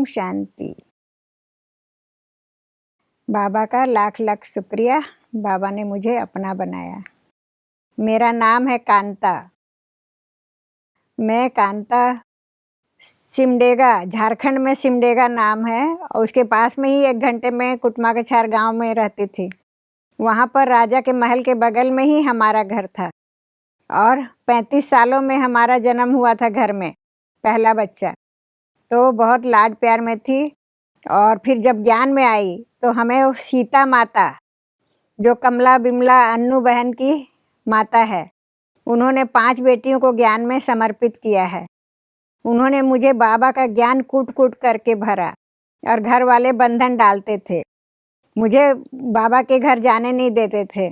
ओम शांति। बाबा का लाख लाख शुक्रिया, बाबा ने मुझे अपना बनाया। मेरा नाम है कांता। मैं कांता सिमडेगा, झारखंड में सिमडेगा नाम है, और उसके पास में ही 1 घंटे में कुटमाकछार गांव में रहती थी। वहाँ पर राजा के महल के बगल में ही हमारा घर था, और 35 सालों में हमारा जन्म हुआ था घर में, पहला बच्चा। तो बहुत लाड प्यार में थी। और फिर जब ज्ञान में आई तो हमें सीता माता, जो कमला बिमला अन्नू बहन की माता है, उन्होंने 5 बेटियों को ज्ञान में समर्पित किया है। उन्होंने मुझे बाबा का ज्ञान कूट कूट करके भरा, और घर वाले बंधन डालते थे। मुझे बाबा के घर जाने नहीं देते थे।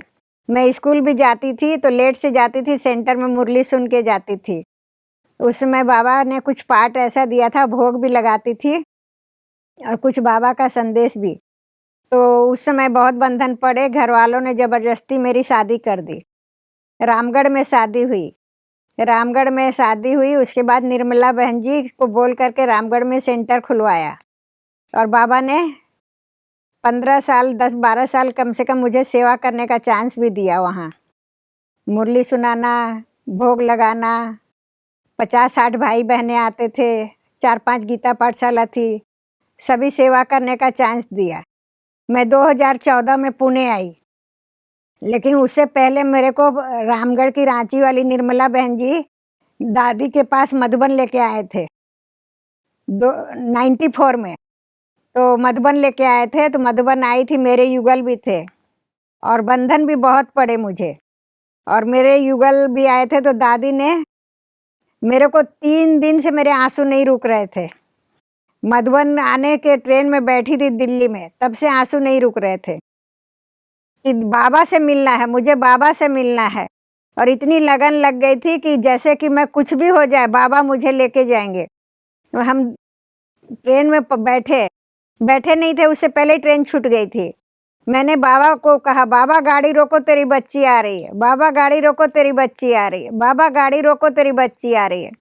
मैं स्कूल भी जाती थी तो लेट से जाती थी, सेंटर में मुरली सुन के जाती थी। उस समय बाबा ने कुछ पाठ ऐसा दिया था, भोग भी लगाती थी और कुछ बाबा का संदेश भी। तो उस समय बहुत बंधन पड़े, घर वालों ने ज़बरदस्ती मेरी शादी कर दी। रामगढ़ में शादी हुई। उसके बाद निर्मला बहन जी को बोल करके रामगढ़ में सेंटर खुलवाया, और बाबा ने 15 साल 10-12 साल कम से कम मुझे सेवा करने का चांस भी दिया। वहाँ मुरली सुनाना, भोग लगाना, 50-60 भाई बहनें आते थे, 4-5 गीता पाठशाला थी, सभी सेवा करने का चांस दिया। मैं 2014 में पुणे आई, लेकिन उससे पहले मेरे को रामगढ़ की रांची वाली निर्मला बहन जी दादी के पास मधुबन लेके आए थे 94 में। तो मधुबन लेके आए थे, तो मधुबन आई थी, मेरे युगल भी थे, और बंधन भी बहुत पड़े मुझे। और मेरे युगल भी आए थे, तो दादी ने मेरे को 3 दिन से मेरे आंसू नहीं रुक रहे थे। मधुबन आने के ट्रेन में बैठी थी दिल्ली में, तब से आंसू नहीं रुक रहे थे कि बाबा से मिलना है, मुझे बाबा से मिलना है। और इतनी लगन लग गई थी कि जैसे कि मैं कुछ भी हो जाए बाबा मुझे लेके जाएंगे। तो हम ट्रेन में बैठे नहीं थे, उससे पहले ही ट्रेन छूट गई थी। मैंने बाबा को कहा, बाबा गाड़ी रोको तेरी बच्ची आ रही है, बाबा गाड़ी रोको तेरी बच्ची आ रही है, बाबा गाड़ी रोको तेरी बच्ची आ रही है।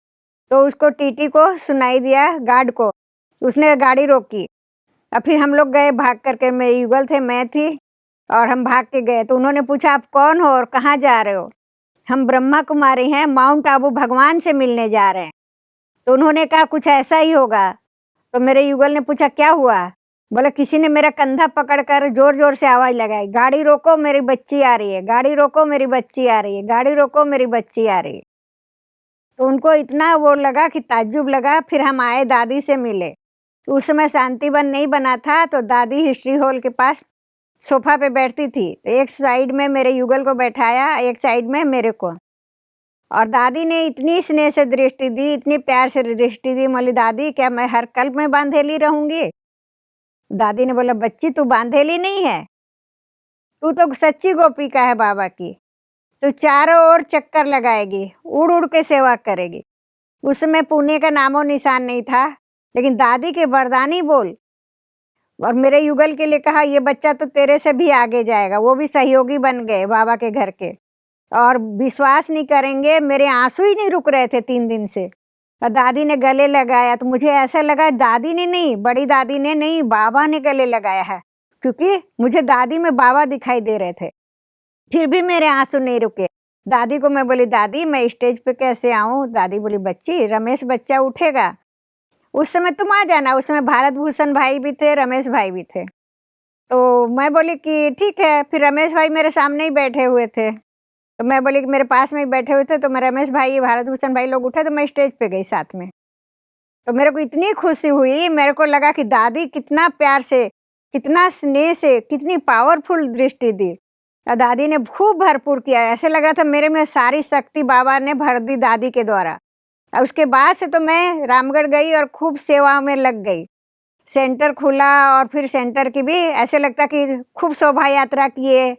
तो उसको टीटी को सुनाई दिया, गार्ड को, उसने गाड़ी रोकी। और फिर हम लोग गए भाग करके, मेरे युगल थे, मैं थी, और हम भाग के गए। तो उन्होंने पूछा, आप कौन हो और कहाँ जा रहे हो? हम ब्रह्मा कुमारी हैं, माउंट आबू भगवान से मिलने जा रहे हैं। तो उन्होंने कहा कुछ ऐसा ही होगा। तो मेरे युगल ने पूछा क्या हुआ? बोले किसी ने मेरा कंधा पकड़कर जोर जोर से आवाज लगाई, गाड़ी रोको मेरी बच्ची आ रही है, गाड़ी रोको मेरी बच्ची आ रही है, गाड़ी रोको मेरी बच्ची आ रही है। तो उनको इतना वो लगा कि ताज्जुब लगा। फिर हम आए, दादी से मिले। उस समय शांतिवन नहीं बना था, तो दादी हिस्ट्री हॉल के पास सोफा पे बैठती थी। तो एक साइड में मेरे युगल को बैठाया, एक साइड में मेरे को, और दादी ने इतनी स्नेह से दृष्टि दी, इतनी प्यार से दृष्टि दी। बोली दादी क्या मैं हर कल्प में बांधेली रहूंगी? दादी ने बोला बच्ची तू बांधेली नहीं है, तू तो सच्ची गोपिका है बाबा की। तू चारों ओर चक्कर लगाएगी, उड़ उड़ के सेवा करेगी। उस समय पुणे का नामो निशान नहीं था, लेकिन दादी के वरदानी बोल। और मेरे युगल के लिए कहा ये बच्चा तो तेरे से भी आगे जाएगा। वो भी सहयोगी बन गए बाबा के घर के। और विश्वास नहीं करेंगे, मेरे आंसू ही नहीं रुक रहे थे 3 दिन से। और दादी ने गले लगाया, तो मुझे ऐसा लगा दादी ने नहीं, बड़ी दादी ने नहीं, बाबा ने गले लगाया है, क्योंकि मुझे दादी में बाबा दिखाई दे रहे थे। फिर भी मेरे आंसू नहीं रुके। दादी को मैं बोली दादी मैं स्टेज पे कैसे आऊँ? दादी बोली बच्ची रमेश बच्चा उठेगा, उस समय तुम आ जाना। उस समय भारत भूषण भाई भी थे, रमेश भाई भी थे। तो मैं बोली कि ठीक है। फिर रमेश भाई मेरे सामने ही बैठे हुए थे, तो मैं बोली कि मेरे पास में ही बैठे हुए थे। तो मैं रमेश भाई, भारत भूषण भाई लोग उठे, तो मैं स्टेज पे गई साथ में। तो मेरे को इतनी खुशी हुई, मेरे को लगा कि दादी कितना प्यार से, कितना स्नेह से, कितनी पावरफुल दृष्टि दी। और दादी ने खूब भरपूर किया। ऐसे लगा था मेरे में सारी शक्ति बाबा ने भर दी दादी के द्वारा। और उसके बाद से तो मैं रामगढ़ गई और खूब सेवा में लग गई। सेंटर खुला, और फिर सेंटर की भी ऐसे लगता कि खूब शोभा यात्रा किए,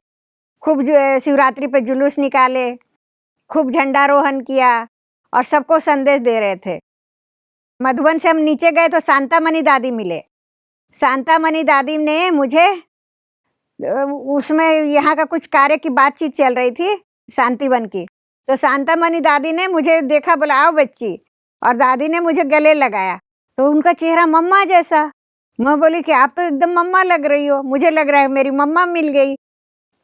खूब शिवरात्रि पे जुलूस निकाले, खूब झंडारोहण किया, और सबको संदेश दे रहे थे। मधुबन से हम नीचे गए तो शांतामणि दादी मिले। शांतामणि दादी ने मुझे, उसमें यहाँ का कुछ कार्य की बातचीत चल रही थी शांतिवन की, तो शांतामणि दादी ने मुझे देखा, बोला आओ बच्ची, और दादी ने मुझे गले लगाया। तो उनका चेहरा मम्मा जैसा। मैं बोली कि आप तो एकदम मम्मा लग रही हो, मुझे लग रहा है मेरी मम्मा मिल गई।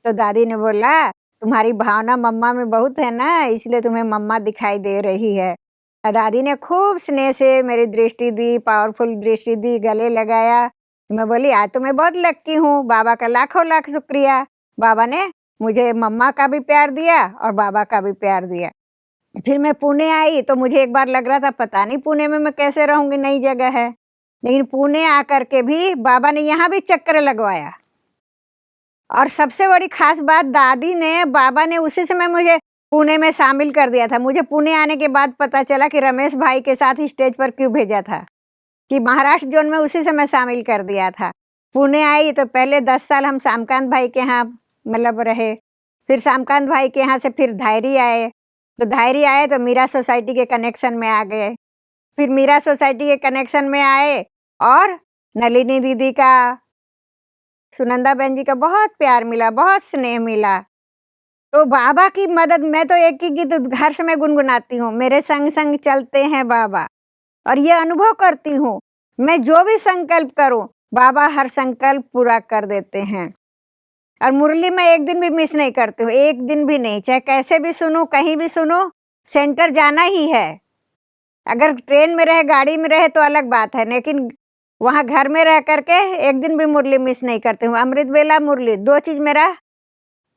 तो दादी ने बोला, तुम्हारी भावना मम्मा में बहुत है ना, इसलिए तुम्हें मम्मा दिखाई दे रही है। दादी ने खूब स्नेह से मेरी दृष्टि दी, पावरफुल दृष्टि दी, गले लगाया। मैं बोली आज तो मैं बहुत लक्की हूँ, बाबा का लाखों लाख शुक्रिया। बाबा ने मुझे मम्मा का भी प्यार दिया और बाबा का भी प्यार दिया। फिर मैं पुणे आई तो मुझे एक बार लग रहा था पता नहीं पुणे में मैं कैसे रहूँगी, नई जगह है। लेकिन पुणे आकर के भी बाबा ने यहाँ भी चक्कर लगवाया। और सबसे बड़ी खास बात, दादी ने बाबा ने उसी समय मुझे पुणे में शामिल कर दिया था। मुझे पुणे आने के बाद पता चला कि रमेश भाई के साथ स्टेज पर क्यों भेजा था, कि महाराष्ट्र जोन में उसी समय शामिल कर दिया था। पुणे आई तो पहले 10 साल हम श्यामकांत भाई के यहाँ मतलब रहे। फिर श्यामकांत भाई के यहाँ से फिर धायरी आए। तो धायरी आए तो मीरा सोसाइटी के कनेक्शन में आ गए। फिर मीरा सोसाइटी के कनेक्शन में आए और नलिनी दीदी का, सुनंदा बहन जी का बहुत प्यार मिला, बहुत स्नेह मिला। तो बाबा की मदद, मैं तो एक ही गीत हर समय गुनगुनाती हूँ, मेरे संग संग चलते हैं बाबा। और ये अनुभव करती हूँ, मैं जो भी संकल्प करूँ बाबा हर संकल्प पूरा कर देते हैं। और मुरली मैं एक दिन भी मिस नहीं करती हूँ, एक दिन भी नहीं, चाहे कैसे भी सुनूं, कहीं भी सुनूं, सेंटर जाना ही है। अगर ट्रेन में रहे, गाड़ी में रहे तो अलग बात है, लेकिन वहाँ घर में रह करके एक दिन भी मुरली मिस नहीं करती हूँ। अमृत वेला, मुरली, 2 चीज़ मेरा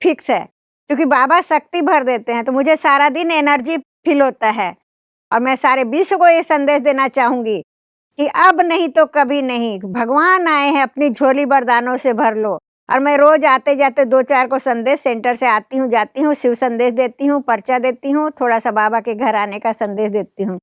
फिक्स है, क्योंकि बाबा शक्ति भर देते हैं तो मुझे सारा दिन एनर्जी फील होता है। और मैं सारे विश्व को ये संदेश देना चाहूँगी कि अब नहीं तो कभी नहीं, भगवान आए हैं, अपनी झोली वरदानों से भर लो। और मैं रोज आते जाते 2-4 को संदेश सेंटर से आती हूँ, जाती हूँ, शिव संदेश देती हूँ, पर्चा देती हूँ, थोड़ा सा बाबा के घर आने का संदेश देती हूँ।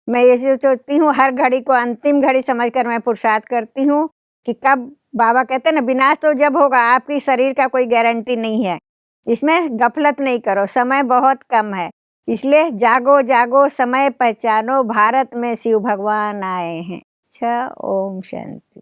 मैं ये सोचती हूँ हर घड़ी को अंतिम घड़ी समझकर मैं पुरुषार्थ करती हूँ कि कब, बाबा कहते हैं ना, विनाश तो जब होगा, आपकी शरीर का कोई गारंटी नहीं है। इसमें गफलत नहीं करो, समय बहुत कम है, इसलिए जागो जागो, समय पहचानो, भारत में शिव भगवान आए हैं। अच्छा, ओम शांति।